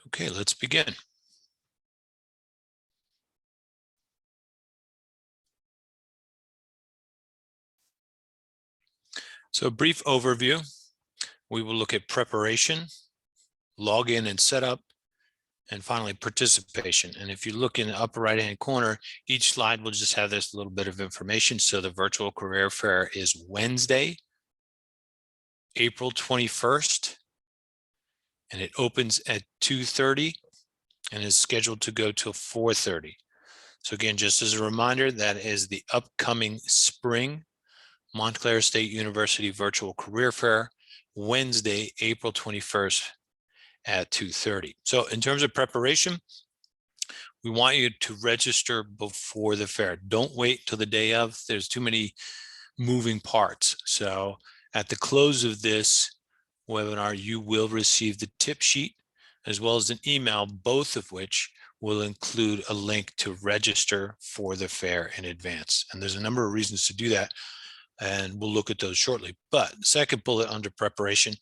Okay, let's begin. So a brief overview. We will look at preparation, login and setup, and finally participation. And if you look in the upper right-hand corner, each slide will just have this little bit of information. So the virtual career fair is Wednesday, April 21st, and it opens at 2:30 and is scheduled to go till 4:30. So again, just as a reminder, that is the upcoming spring Montclair State University Virtual Career Fair, Wednesday, April 21st at 2:30. So in terms of preparation, we want you to register before the fair. Don't wait till the day of. There's too many moving parts. So at the close of this webinar, you will receive the tip sheet as well as an email, both of which will include a link to register for the fair in advance. And there's a number of reasons to do that, and we'll look at those shortly. But second bullet under preparation,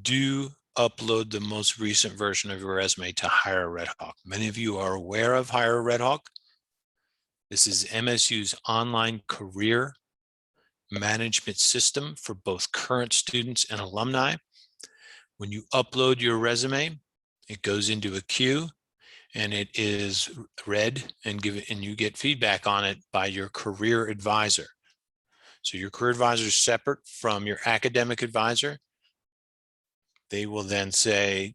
do upload the most recent version of your resume to Hire Red Hawk. Many of you are aware of Hire Red Hawk. This is MSU's online career management system for both current students and alumni. When you upload your resume, it goes into a queue and it is read and you get feedback on it by your career advisor. So your career advisor is separate from your academic advisor. They will then say,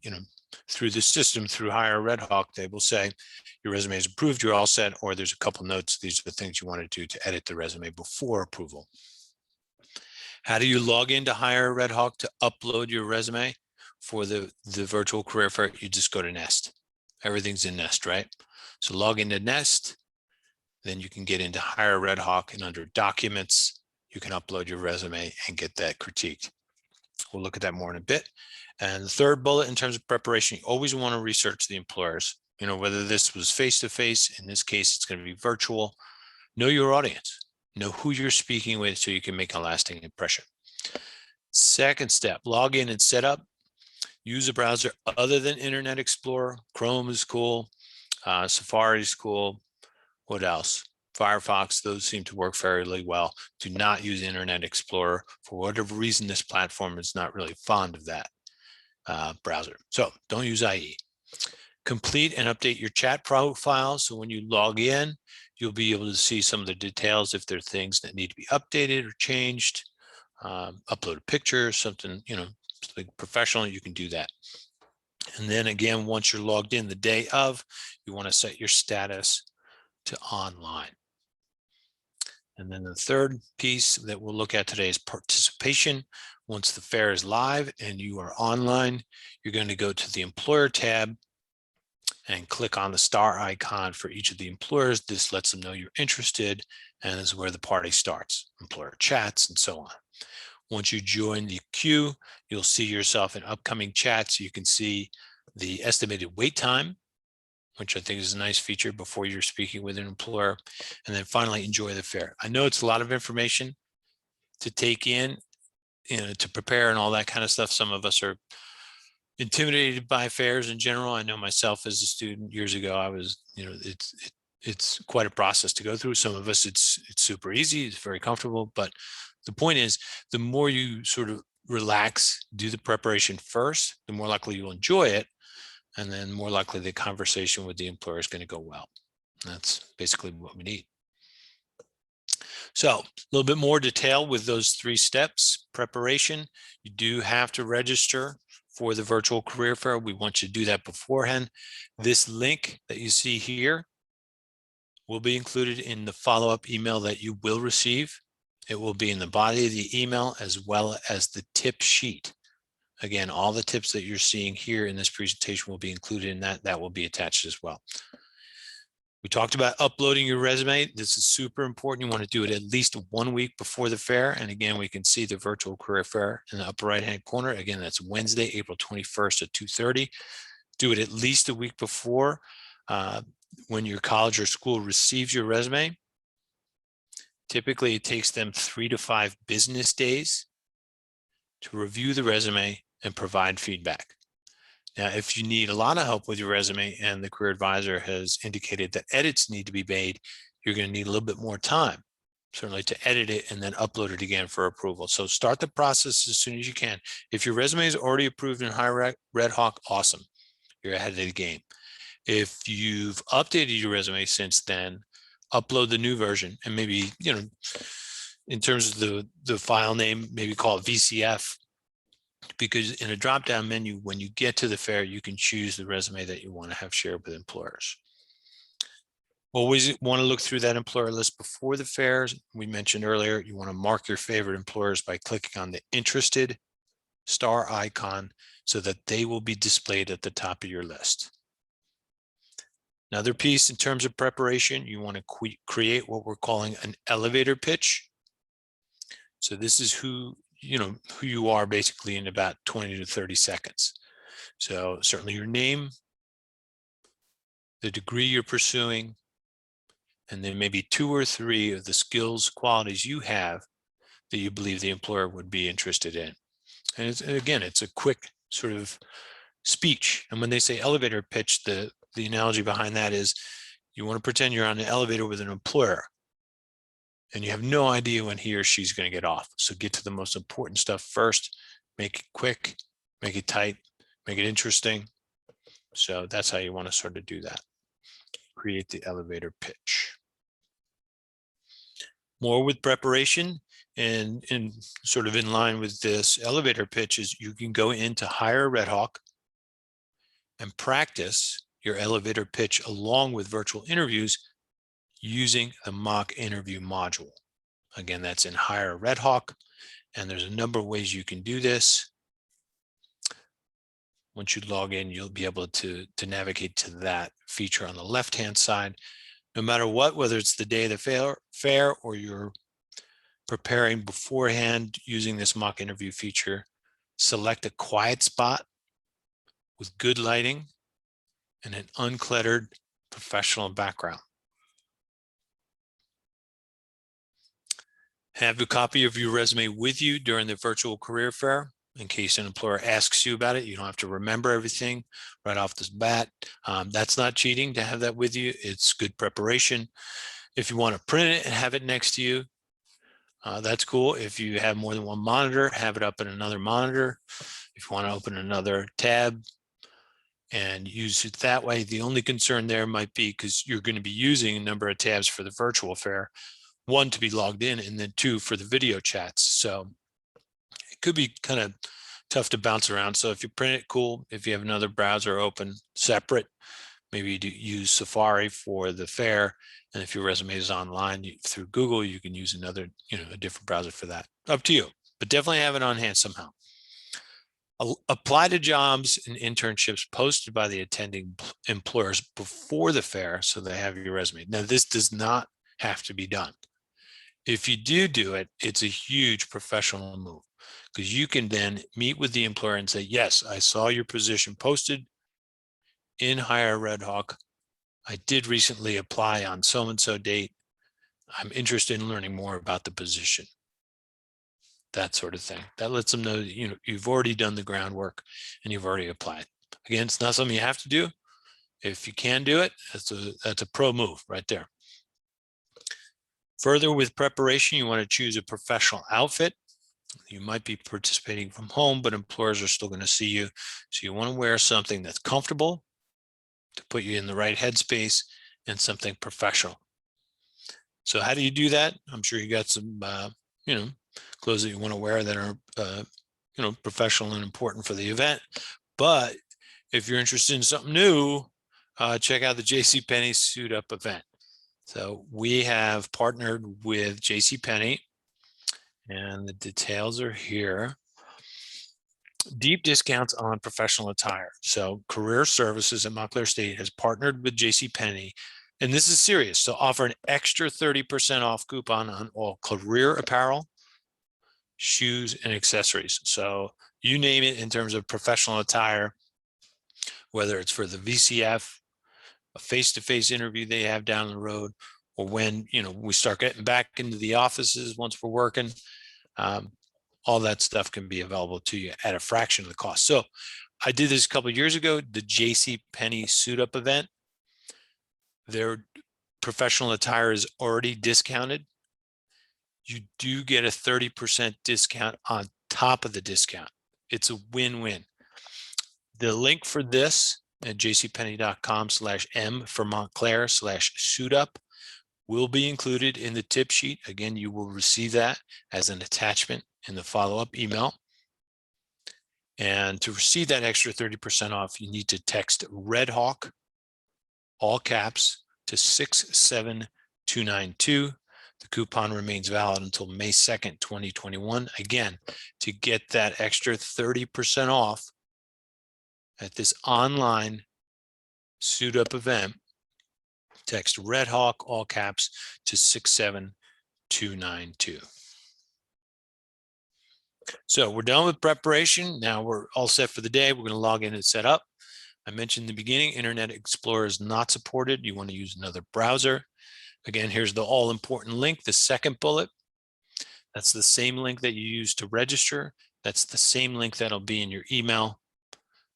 through the system, through Hire Red Hawk, they will say, your resume is approved, you're all set, or there's a couple notes. These are the things you want to do to edit the resume before approval. How do you log into Hire Red Hawk to upload your resume for the virtual career fair? You just go to Nest. Everything's in Nest, right? So log into Nest, then you can get into Hire Red Hawk, and under Documents, you can upload your resume and get that critiqued. We'll look at that more in a bit. And the third bullet, in terms of preparation, you always want to research the employers. Whether this was face-to-face, in this case, it's going to be virtual. Know your audience. Know who you're speaking with so you can make a lasting impression. Second step, log in and set up. Use a browser other than Internet Explorer. Chrome is cool. Safari is cool. What else? Firefox, those seem to work fairly well. Do not use Internet Explorer. For whatever reason, this platform is not really fond of that browser. So don't use IE. Complete and update your chat profile. So when you log in, you'll be able to see some of the details if there are things that need to be updated or changed. Upload a picture, something, something professional, you can do that. And then again, once you're logged in the day of, you want to set your status to online. And then the third piece that we'll look at today is participation. Once the fair is live and you are online, you're going to go to the employer tab and click on the star icon for each of the employers. This lets them know you're interested, and this is where the party starts, employer chats and so on. Once you join the queue, you'll see yourself in upcoming chats. You can see the estimated wait time, which I think is a nice feature before you're speaking with an employer. And then finally, enjoy the fair. I know it's a lot of information to take in, to prepare and all that kind of stuff. Some of us are intimidated by fairs in general. I know myself as a student years ago, I was, it's quite a process to go through. Some of us, it's super easy, it's very comfortable. But the point is, the more you sort of relax, do the preparation first, the more likely you'll enjoy it. And then more likely the conversation with the employer is going to go well. That's basically what we need. So a little bit more detail with those three steps. Preparation, you do have to register for the virtual career fair. We want you to do that beforehand. This link that you see here will be included in the follow-up email that you will receive. It will be in the body of the email as well as the tip sheet. Again, all the tips that you're seeing here in this presentation will be included in that. That will be attached as well. We talked about uploading your resume. This is super important. You want to do it at least 1 week before the fair. And again, we can see the virtual career fair in the upper right-hand corner. Again, that's Wednesday, April 21st at 2:30. Do it at least a week before when your college or school receives your resume. Typically, it takes them 3 to 5 business days to review the resume and provide feedback. Now, if you need a lot of help with your resume and the career advisor has indicated that edits need to be made, you're going to need a little bit more time, certainly, to edit it and then upload it again for approval. So start the process as soon as you can. If your resume is already approved in Red Hawk, awesome. You're ahead of the game. If you've updated your resume since then, upload the new version, and maybe, in terms of the file name, maybe call it VCF, because in a drop-down menu, when you get to the fair, you can choose the resume that you want to have shared with employers. Always want to look through that employer list before the fairs. We mentioned earlier, you want to mark your favorite employers by clicking on the interested star icon so that they will be displayed at the top of your list. Another piece in terms of preparation, you want to create what we're calling an elevator pitch. So this is who you are basically in about 20 to 30 seconds. So certainly your name, the degree you're pursuing, and then maybe 2 or 3 of the skills, qualities you have that you believe the employer would be interested in. And again, it's a quick sort of speech. And when they say elevator pitch, the analogy behind that is you want to pretend you're on an elevator with an employer and you have no idea when he or she's going to get off. So get to the most important stuff first, make it quick, make it tight, make it interesting. So that's how you want to sort of do that. Create the elevator pitch. More with preparation and sort of in line with this elevator pitch is you can go into Hire Red Hawk and practice your elevator pitch along with virtual interviews using the mock interview module. Again, that's in Hire Red Hawk, and there's a number of ways you can do this. Once you log in, you'll be able to navigate to that feature on the left-hand side. No matter what, whether it's the day of the fair or you're preparing beforehand using this mock interview feature, select a quiet spot with good lighting and an uncluttered professional background. Have a copy of your resume with you during the virtual career fair in case an employer asks you about it. You don't have to remember everything right off the bat. That's not cheating to have that with you. It's good preparation. If you want to print it and have it next to you, that's cool. If you have more than one monitor, have it up in another monitor. If you want to open another tab and use it that way, the only concern there might be because you're going to be using a number of tabs for the virtual fair. 1 to be logged in, and then 2 for the video chats. So it could be kind of tough to bounce around. So if you print it, cool. If you have another browser open separate, maybe you use Safari for the fair. And if your resume is online through Google, you can use another, a different browser for that. Up to you, but definitely have it on hand somehow. Apply to jobs and internships posted by the attending employers before the fair so they have your resume. Now, this does not have to be done. If you do it, it's a huge professional move because you can then meet with the employer and say, yes, I saw your position posted in Hire Red Hawk. I did recently apply on so-and-so date. I'm interested in learning more about the position. That sort of thing. That lets them know that, you've already done the groundwork and you've already applied. Again, it's not something you have to do. If you can do it, that's a pro move right there. Further, with preparation, you want to choose a professional outfit. You might be participating from home, but employers are still going to see you. So you want to wear something that's comfortable to put you in the right headspace and something professional. So how do you do that? I'm sure you got some, clothes that you want to wear that are, professional and important for the event. But if you're interested in something new, check out the JCPenney Suit Up event. So we have partnered with JCPenney, and the details are here. Deep discounts on professional attire. So Career Services at Montclair State has partnered with JCPenney, and this is serious, to offer an extra 30% off coupon on all career apparel, shoes, and accessories. So you name it in terms of professional attire, whether it's for the VCF, a face-to-face interview they have down the road, or when we start getting back into the offices once we're working, all that stuff can be available to you at a fraction of the cost. So I did this a couple of years ago, the JCPenney suit up event. Their professional attire is already discounted. You do get a 30% discount on top of the discount. It's a win-win. The link for this at jcpenney.com/M for Montclair/suit up will be included in the tip sheet. Again, you will receive that as an attachment in the follow-up email. And to receive that extra 30% off, you need to text Red Hawk, all caps, to 67292. The coupon remains valid until May 2nd, 2021. Again, to get that extra 30% off at this online suit up event, text Red Hawk, all caps, to 67292. So we're done with preparation. Now we're all set for the day. We're going to log in and set up. I mentioned in the beginning, Internet Explorer is not supported. You want to use another browser. Again, here's the all-important link, the second bullet. That's the same link that you use to register. That's the same link that'll be in your email.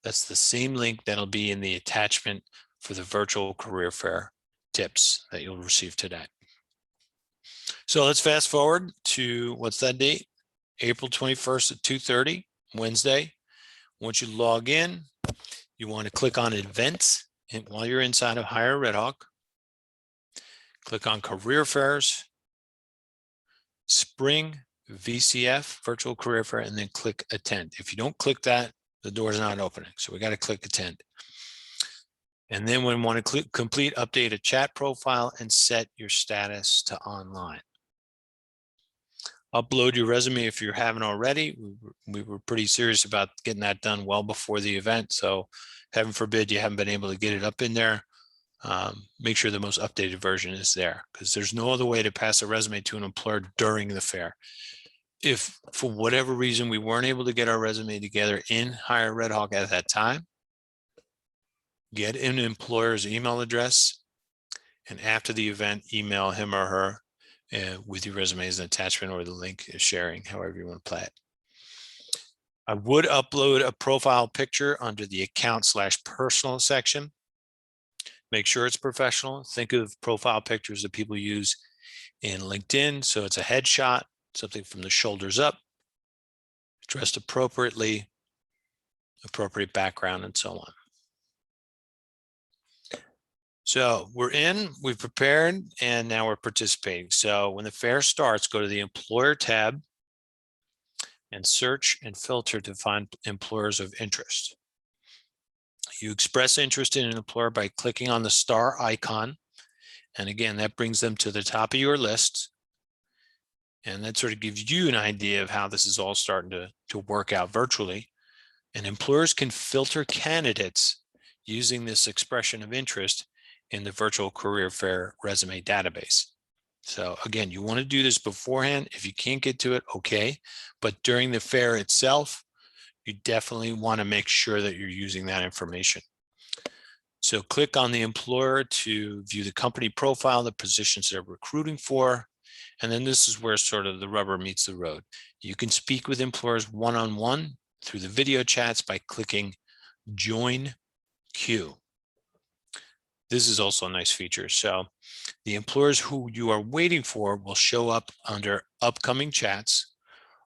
That's the same link that'll be in the attachment for the virtual career fair tips that you'll receive today. So let's fast forward to, what's that date? April 21st at 2:30, Wednesday. Once you log in, you want to click on events, and while you're inside of Hire Red Hawk, click on career fairs, spring VCF, virtual career fair, and then click attend. If you don't click that, the door's not opening. So we got to click attend. And then we want to click complete, update a chat profile, and set your status to online. Upload your resume if you haven't already. We were pretty serious about getting that done well before the event. So heaven forbid you haven't been able to get it up in there. Make sure the most updated version is there, because there's no other way to pass a resume to an employer during the fair. If for whatever reason we weren't able to get our resume together in Hire Red Hawk at that time, get an employer's email address, and after the event, email him or her with your resume as an attachment, or the link is sharing, however you want to play it. I would upload a profile picture under the account/personal section. Make sure it's professional. Think of profile pictures that people use in LinkedIn. So it's a headshot, something from the shoulders up, dressed appropriately, appropriate background, and so on. So we're in, we've prepared, and now we're participating. So when the fair starts, go to the employer tab and search and filter to find employers of interest. You express interest in an employer by clicking on the star icon. And again, that brings them to the top of your list. And that sort of gives you an idea of how this is all starting to work out virtually. And employers can filter candidates using this expression of interest in the virtual career fair resume database. So again, you want to do this beforehand. If you can't get to it, okay. But during the fair itself, you definitely want to make sure that you're using that information. So click on the employer to view the company profile, the positions they're recruiting for. And then this is where sort of the rubber meets the road. You can speak with employers one-on-one through the video chats by clicking Join Queue. This is also a nice feature. So the employers who you are waiting for will show up under upcoming chats,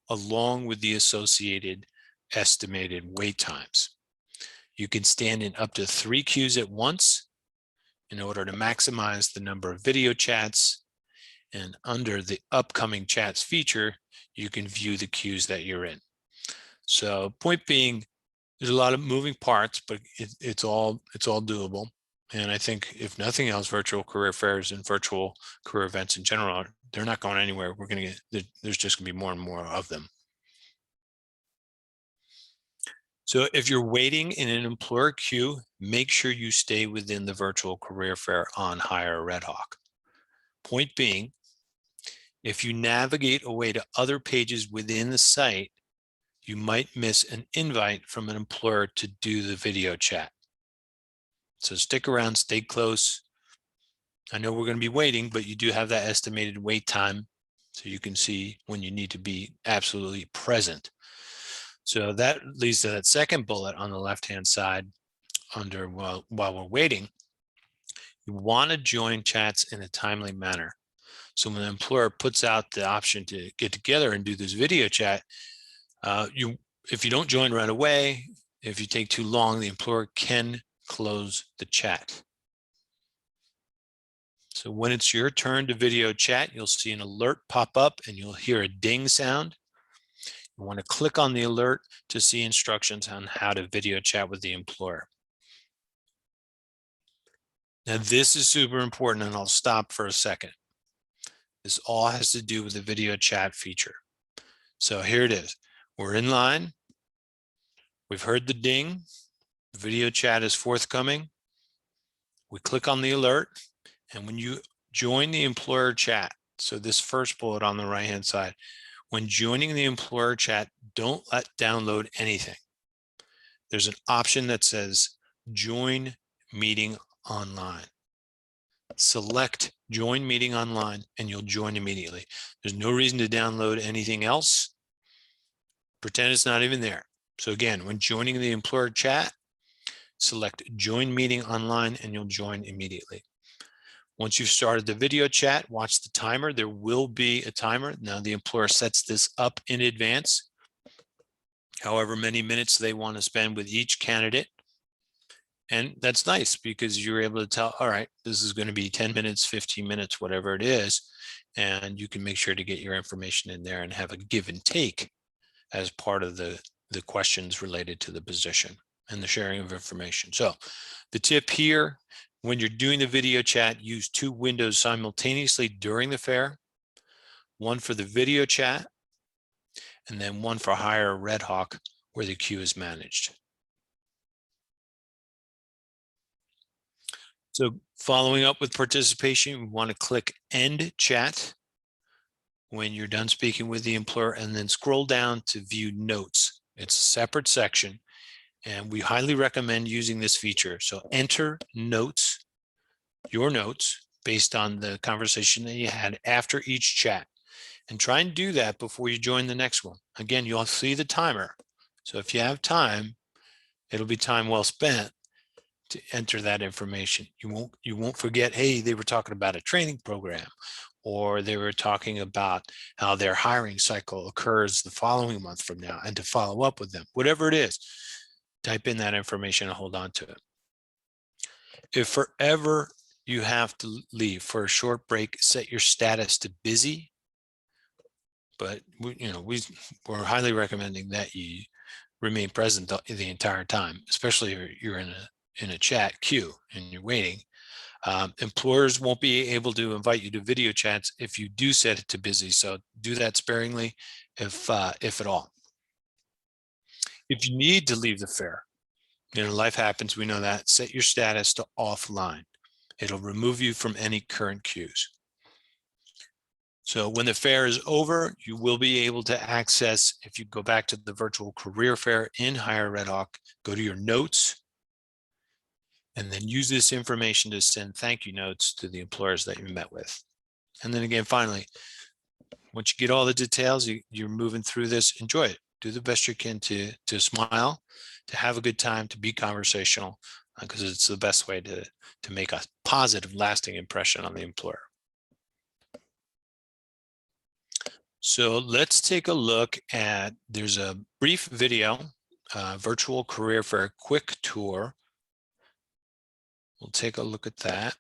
along with the associated estimated wait times. You can stand in up to 3 queues at once in order to maximize the number of video chats. And under the upcoming chats feature, you can view the queues that you're in. So point being, there's a lot of moving parts, but it's all doable. And I think if nothing else, virtual career fairs and virtual career events in general, they're not going anywhere. We're going to get, there's just going to be more and more of them. So if you're waiting in an employer queue, make sure you stay within the virtual career fair on Hire Red Hawk. Point being, if you navigate away to other pages within the site, you might miss an invite from an employer to do the video chat. So stick around, stay close. I know we're going to be waiting, but you do have that estimated wait time, so you can see when you need to be absolutely present. So that leads to that second bullet on the left-hand side under while we're waiting. You want to join chats in a timely manner. So when the employer puts out the option to get together and do this video chat, if you don't join right away, if you take too long, the employer can close the chat. So when it's your turn to video chat, you'll see an alert pop up and you'll hear a ding sound. You want to click on the alert to see instructions on how to video chat with the employer. Now, this is super important, and I'll stop for a second. This all has to do with the video chat feature. So here it is. We're in line. We've heard the ding. The video chat is forthcoming. We click on the alert, and when you join the employer chat, so this first bullet on the right-hand side, when joining the employer chat, don't download anything. There's an option that says join meeting online. Select join meeting online and you'll join immediately. There's no reason to download anything else. Pretend it's not even there. So again, when joining the employer chat, select join meeting online and you'll join immediately. Once you've started the video chat, watch the timer. There will be a timer. Now the employer sets this up in advance, however many minutes they want to spend with each candidate. And that's nice because you're able to tell, all right, this is going to be 10 minutes, 15 minutes, whatever it is. And you can make sure to get your information in there and have a give and take as part of the questions related to the position and the sharing of information. So the tip here, when you're doing the video chat, use 2 windows simultaneously during the fair, one for the video chat, and then one for Hire Red Hawk where the queue is managed. So following up with participation, we want to click End Chat when you're done speaking with the employer, and then scroll down to View Notes. It's a separate section, and we highly recommend using this feature. So enter notes, your notes, based on the conversation that you had after each chat, and try and do that before you join the next one. Again, you'll see the timer. So if you have time, it'll be time well spent to enter that information. You won't forget, hey, they were talking about a training program, or they were talking about how their hiring cycle occurs the following month from now, and to follow up with them. Whatever it is, type in that information and hold on to it. If forever you have to leave for a short break, set your status to busy. But we're highly recommending that you remain present the entire time, especially if you're in a chat queue and you're waiting. Employers won't be able to invite you to video chats if you do set it to busy. So do that sparingly, if at all. If you need to leave the fair, life happens, we know that, set your status to offline. It'll remove you from any current queues. So when the fair is over, you will be able to access, if you go back to the virtual career fair in Hire Red Hawk, go to your notes, and then use this information to send thank you notes to the employers that you met with. And then again, finally, once you get all the details, you're moving through this, enjoy it. Do the best you can to smile, to have a good time, to be conversational, because it's the best way to make a positive, lasting impression on the employer. So let's take a look at, there's a brief video, virtual career fair quick tour. We'll take a look at that.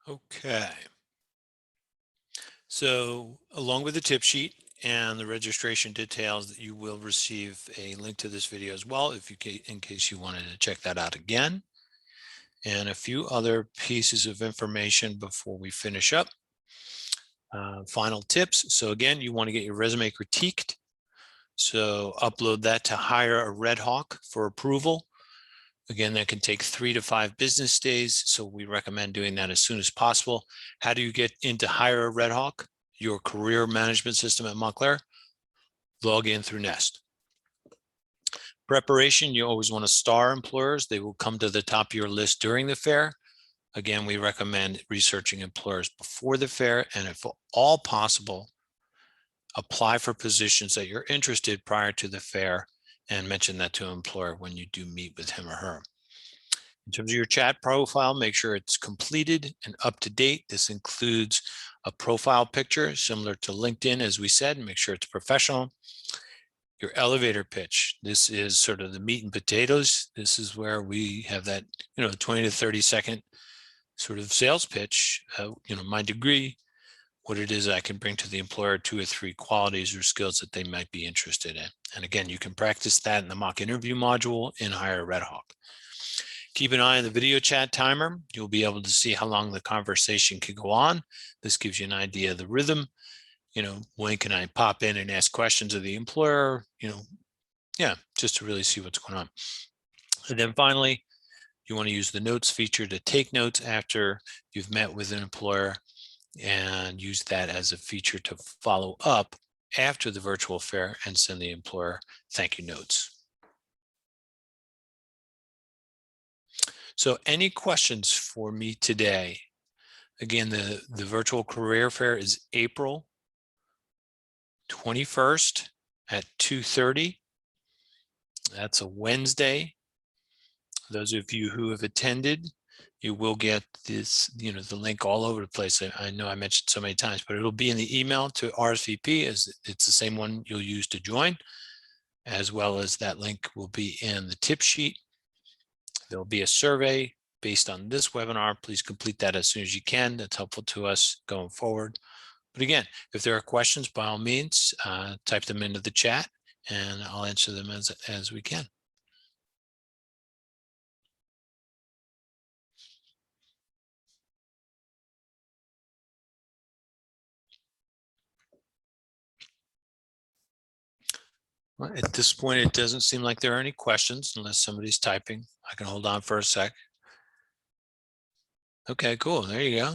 Okay. So along with the tip sheet and the registration details, you will receive a link to this video as well if you in case you wanted to check that out again. And a few other pieces of information before we finish up. Final tips. So again, you want to get your resume critiqued. So upload that to Hire a Red Hawk for approval. Again, that can take 3 to 5 business days. So we recommend doing that as soon as possible. How do you get into Hire a Red Hawk? Your career management system at Montclair. Log in through Nest. Preparation, you always want to star employers. They will come to the top of your list during the fair. Again, we recommend researching employers before the fair, and if all possible, apply for positions that you're interested prior to the fair and mention that to an employer when you do meet with him or her. In terms of your chat profile, make sure it's completed and up to date. This includes a profile picture similar to LinkedIn, as we said, make sure it's professional. Your elevator pitch. This is sort of the meat and potatoes. This is where we have that, 20 to 30 second sort of sales pitch, my degree, what it is I can bring to the employer, 2 or 3 qualities or skills that they might be interested in. And again, you can practice that in the mock interview module in Hire a Red Hawk. Keep an eye on the video chat timer. You'll be able to see how long the conversation can go on. This gives you an idea of the rhythm. When can I pop in and ask questions of the employer? Just to really see what's going on. And then finally, you want to use the notes feature to take notes after you've met with an employer and use that as a feature to follow up after the virtual fair and send the employer thank you notes. So any questions for me today? Again, the virtual career fair is April 21st at 2:30. That's a Wednesday. Those of you who have attended, you will get this, the link all over the place. I know I mentioned so many times, but it'll be in the email to RSVP, as it's the same one you'll use to join, as well as that link will be in the tip sheet. There'll be a survey based on this webinar. Please complete that as soon as you can. That's helpful to us going forward. But again, if there are questions, by all means, type them into the chat and I'll answer them as we can. Well, at this point, it doesn't seem like there are any questions unless somebody's typing. I can hold on for a sec. Okay, cool. There you go.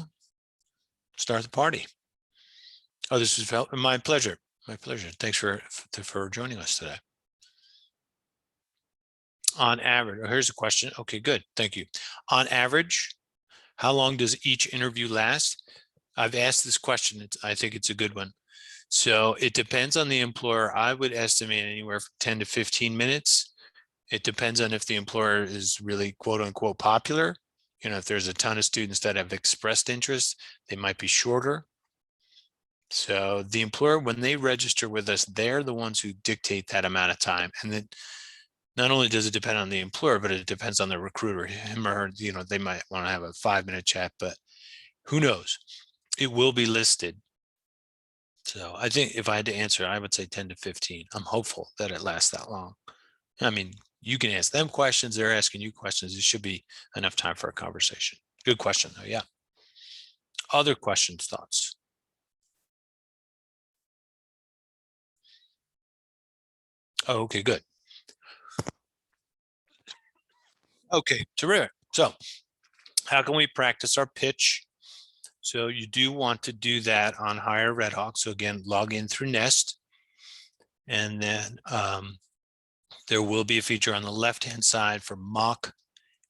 Start the party. Oh, this is my pleasure. My pleasure. Thanks for joining us today. On average, here's a question. Okay, good. Thank you. On average, how long does each interview last? I've asked this question. I think it's a good one. So it depends on the employer. I would estimate anywhere from 10 to 15 minutes. It depends on if the employer is really quote unquote popular. If there's a ton of students that have expressed interest, they might be shorter. So the employer, when they register with us, they're the ones who dictate that amount of time. And then not only does it depend on the employer, but it depends on the recruiter, him or her, they might want to have a 5-minute chat, but who knows? It will be listed. So I think if I had to answer, I would say 10 to 15. I'm hopeful that it lasts that long. I mean, you can ask them questions. They're asking you questions. It should be enough time for a conversation. Good question though. Yeah. Other questions, thoughts? Oh, okay, good. Okay, terrific. So how can we practice our pitch? So you do want to do that on Hire Red Hawk. So again, log in through Nest. And then there will be a feature on the left-hand side for mock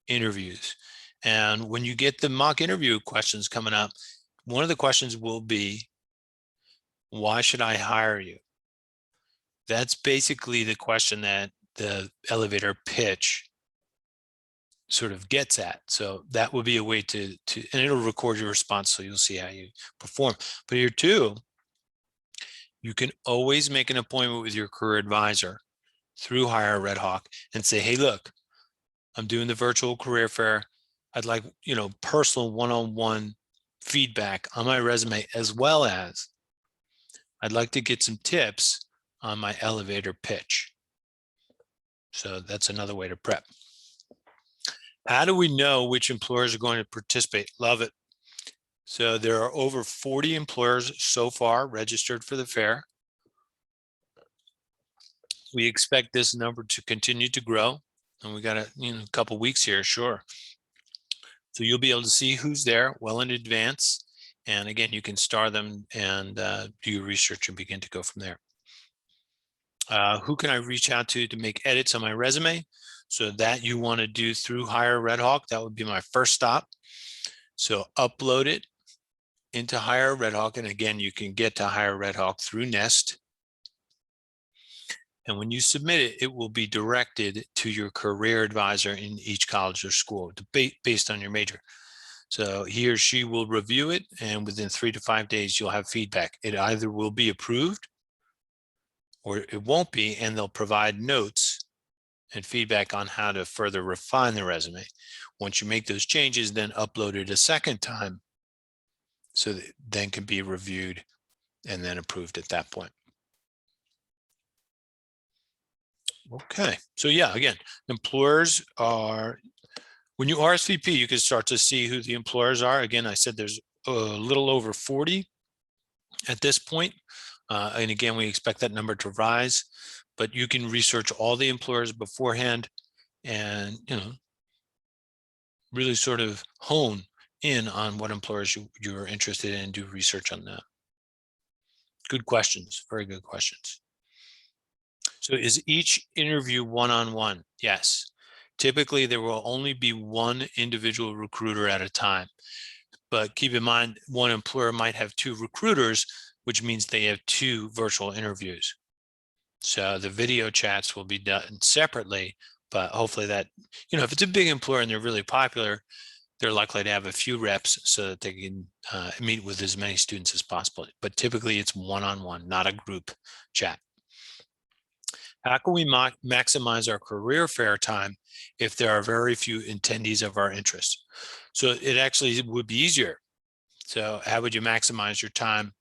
interviews. And when you get the mock interview questions coming up, one of the questions will be, why should I hire you? That's basically the question that the elevator pitch sort of gets at. So that would be a way to and it'll record your response, so you'll see how you perform. But here too, you can always make an appointment with your career advisor through Hire Red Hawk and say, hey, look, I'm doing the virtual career fair. I'd like, personal one-on-one feedback on my resume, as well as I'd like to get some tips on my elevator pitch. So that's another way to prep. How do we know which employers are going to participate? Love it. So there are over 40 employers so far registered for the fair. We expect this number to continue to grow, and we got a couple weeks here, sure. So you'll be able to see who's there well in advance. And again, you can star them and do your research and begin to go from there. Who can I reach out to make edits on my resume? So that you want to do through Hire Red Hawk, that would be my first stop. So upload it into Hire Red Hawk. And again, you can get to Hire Red Hawk through Nest. And when you submit it, it will be directed to your career advisor in each college or school based on your major. So he or she will review it, and within 3 to 5 days, you'll have feedback. It either will be approved or it won't be, and they'll provide notes and feedback on how to further refine the resume. Once you make those changes, then upload it a second time so that it then can be reviewed and then approved at that point. Okay, so yeah, again, employers are, when you RSVP, you can start to see who the employers are. Again, I said there's a little over 40 at this point. And again, we expect that number to rise, but you can research all the employers beforehand and, really sort of hone in on what employers you're interested in and do research on that. Good questions, very good questions. So is each interview one-on-one? Yes. Typically, there will only be one individual recruiter at a time. But keep in mind, one employer might have 2 recruiters, which means they have 2 virtual interviews. So the video chats will be done separately, but hopefully that, if it's a big employer and they're really popular, they're likely to have a few reps so that they can meet with as many students as possible. But typically it's one-on-one, not a group chat. How can we maximize our career fair time if there are very few attendees of our interest? So it actually would be easier. So how would you maximize your time?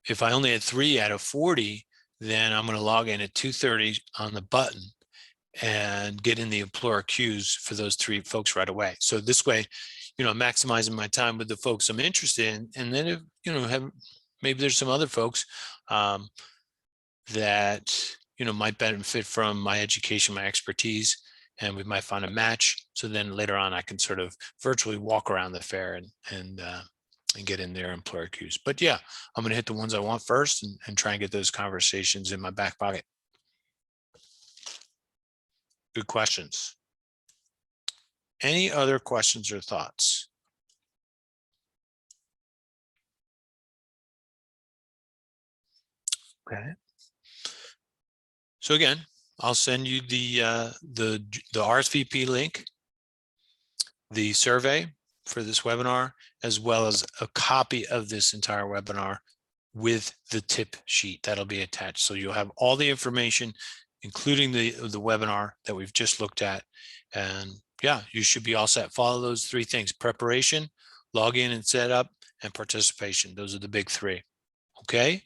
If I only had 3 out of 40, then I'm going to log in at 2:30 on the button and get in the employer queues for those 3 folks right away. So this way, maximizing my time with the folks I'm interested in, and then if, maybe there's some other folks that might benefit from my education, my expertise, and we might find a match. So then later on, I can sort of virtually walk around the fair and get in their employer queues. But yeah, I'm going to hit the ones I want first and try and get those conversations in my back pocket. Good questions. Any other questions or thoughts? Okay. So again, I'll send you the RSVP link, the survey for this webinar, as well as a copy of this entire webinar with the tip sheet that'll be attached. So you'll have all the information, including the webinar that we've just looked at. And yeah, you should be all set. Follow those 3 things: preparation, log in and set up, and participation. Those are the big 3. Okay.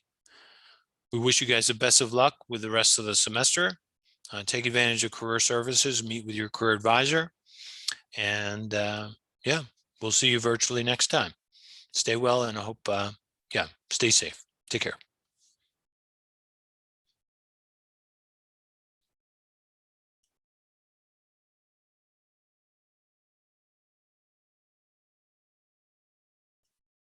We wish you guys the best of luck with the rest of the semester. Take advantage of career services, meet with your career advisor, and yeah, we'll see you virtually next time. Stay well, and I hope, stay safe. Take care.